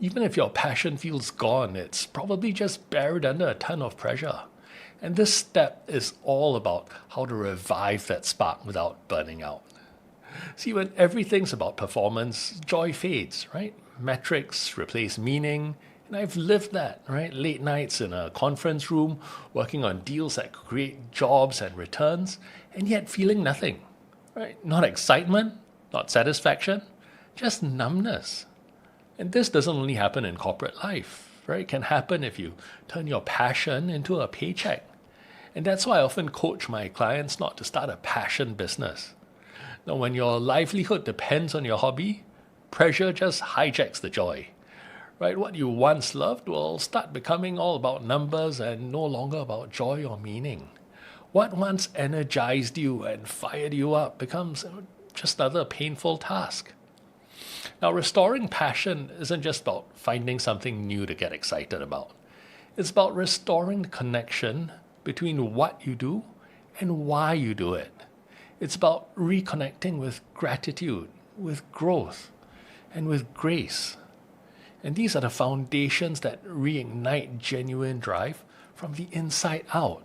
Even if your passion feels gone, it's probably just buried under a ton of pressure. And this step is all about how to revive that spark without burning out. See, when everything's about performance, joy fades, right? Metrics replace meaning. And I've lived that, right? Late nights in a conference room, working on deals that create jobs and returns, and yet feeling nothing, right? Not excitement, not satisfaction, just numbness. And this doesn't only happen in corporate life, right? It can happen if you turn your passion into a paycheck. And that's why I often coach my clients not to start a passion business. Now, when your livelihood depends on your hobby, pressure just hijacks the joy, right? What you once loved will start becoming all about numbers and no longer about joy or meaning. What once energized you and fired you up becomes just another painful task. Now, restoring passion isn't just about finding something new to get excited about. It's about restoring the connection between what you do and why you do it. It's about reconnecting with gratitude, with growth, and with grace. And these are the foundations that reignite genuine drive from the inside out.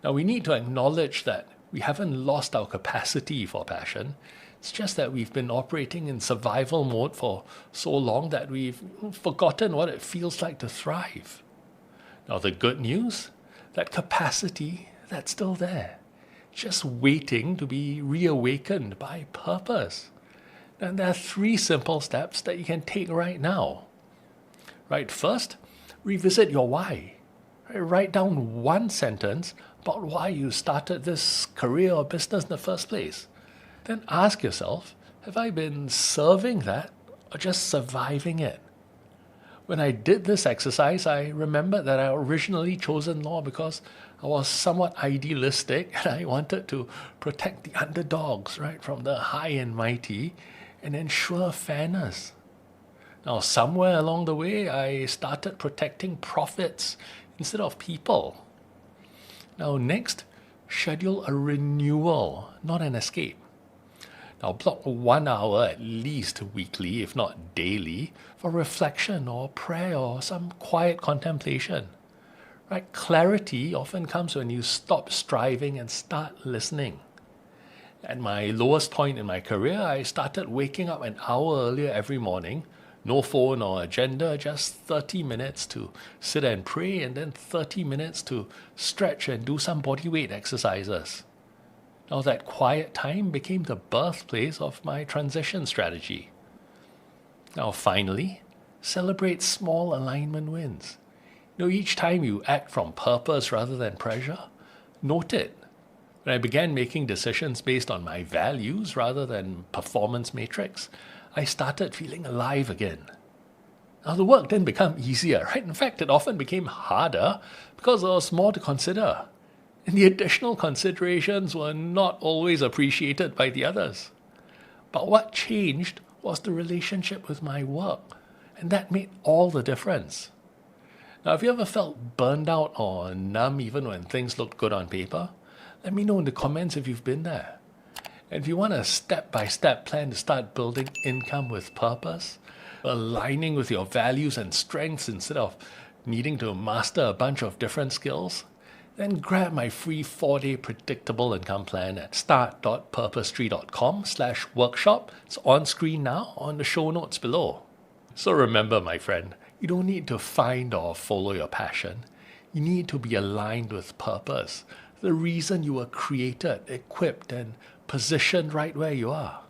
Now, we need to acknowledge that we haven't lost our capacity for passion. It's just that we've been operating in survival mode for so long that we've forgotten what it feels like to thrive. Now, the good news, that capacity, that's still there, just waiting to be reawakened by purpose. And there are 3 simple steps that you can take right now. Right, first, revisit your why. Write down one sentence about why you started this career or business in the first place. Then ask yourself, have I been serving that or just surviving it? When I did this exercise, I remembered that I originally chosen law because I was somewhat idealistic and I wanted to protect the underdogs, right, from the high and mighty and ensure fairness. Now, somewhere along the way, I started protecting profits instead of people. Now, next, schedule a renewal, not an escape. Now, block 1 hour at least weekly, if not daily, for reflection or prayer or some quiet contemplation. Right? Clarity often comes when you stop striving and start listening. At my lowest point in my career, I started waking up an hour earlier every morning. No phone or agenda, just 30 minutes to sit and pray, and then 30 minutes to stretch and do some body weight exercises. Now, that quiet time became the birthplace of my transition strategy. Now, finally, celebrate small alignment wins. Each time you act from purpose rather than pressure, note it. When I began making decisions based on my values rather than performance matrix, I started feeling alive again. Now, the work didn't become easier, right? In fact, it often became harder because there was more to consider. And the additional considerations were not always appreciated by the others. But what changed was the relationship with my work, and that made all the difference. Now, have you ever felt burned out or numb even when things looked good on paper? Let me know in the comments if you've been there. And if you want a step-by-step plan to start building income with purpose, aligning with your values and strengths instead of needing to master a bunch of different skills, then grab my free 4-day predictable income plan at start.purposetree.com/workshop. It's on screen now on the show notes below. So remember, my friend, you don't need to find or follow your passion. You need to be aligned with purpose, the reason you were created, equipped, and positioned right where you are.